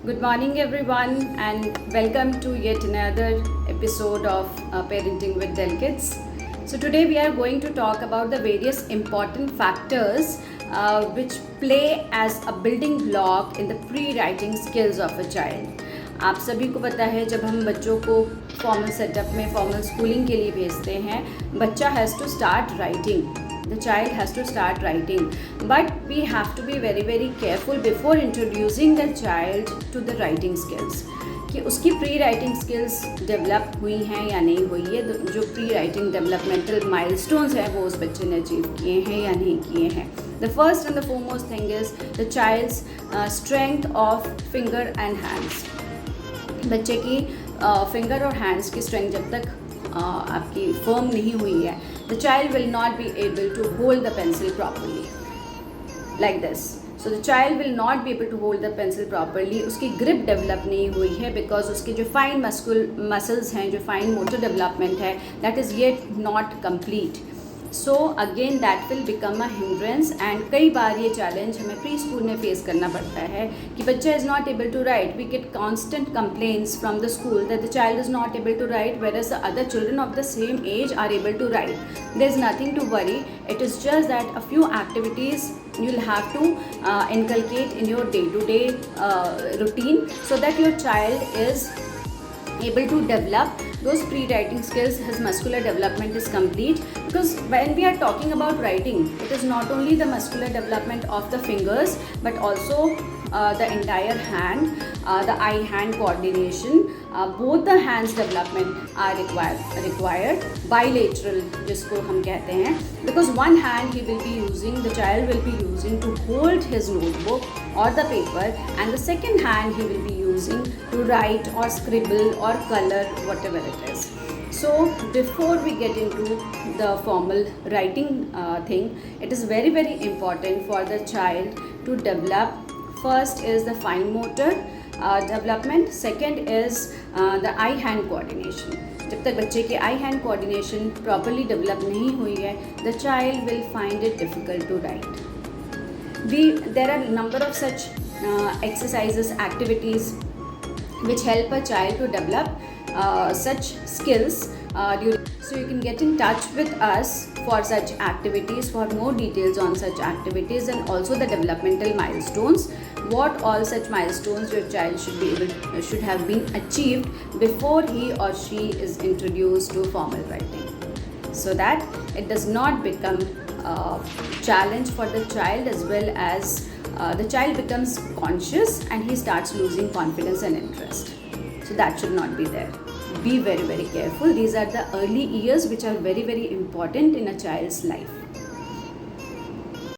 Good morning, everyone, and welcome to yet another episode of Parenting with Del Kids. So, today we are going to talk about the various important factors which play as a building block in the pre-writing skills of a child. आप सभी को पता है जब हम बच्चों को formal setup में फॉर्मल स्कूलिंग के लिए भेजते हैं बच्चा has to start writing. The child has to start writing, but we have to be very careful before introducing the child to the writing skills कि उसकी प्री राइटिंग स्किल्स डेवलप हुई हैं या नहीं हुई है. जो प्री राइटिंग डेवलपमेंटल माइलस्टोन्स हैं वो उस बच्चे ने अचीव किए हैं या नहीं किए हैं. The first and the foremost thing is the child's strength of finger and hands. बच्चे की फिंगर और हैंड्स की स्ट्रेंथ जब तक आपकी फर्म नहीं हुई है, the child will not be able to hold the pencil properly like this. So the child will not be able to hold the pencil properly. उसकी grip develop नहीं हुई है because उसके जो fine muscles हैं, जो fine motor development है, that is yet not complete. So again that will become a hindrance and कई बार ये challenge हमें प्री स्कूल में फेस करना पड़ता है कि बच्चा is not able to write. We get constant complaints from the school that the child is not able to write whereas the other children of the same age are able to write. There is nothing to worry. It is just that a few activities you'll have to inculcate in your day-to-day routine so that your child is able to develop those pre-writing skills. His muscular development is complete because when we are talking about writing, it is not only the muscular development of the fingers but also the entire hand, the eye-hand coordination. Both the hands development are required. Bilateral जिसको हम कहते हैं, because one hand he will be using, the child will be using to hold his notebook or the paper, and the second hand he will be using to write or scribble or color whatever it is. So before we get into the formal writing thing, it is very important for the child to develop. First is the fine motor development. Second is the eye-hand coordination. जब तक बच्चे के eye hand coordination properly develop नहीं हुई है, the child will find it difficult to write. There are number of such exercises, activities which help a child to develop such skills. So you can get in touch with us for such activities, for more details on such activities and also the developmental milestones. What all such milestones your child should have been achieved before he or she is introduced to formal writing, so that it does not become a challenge for the child as well as the child becomes conscious and he starts losing confidence and interest. So that should not be there. Be very careful. These are the early years which are very important in a child's life.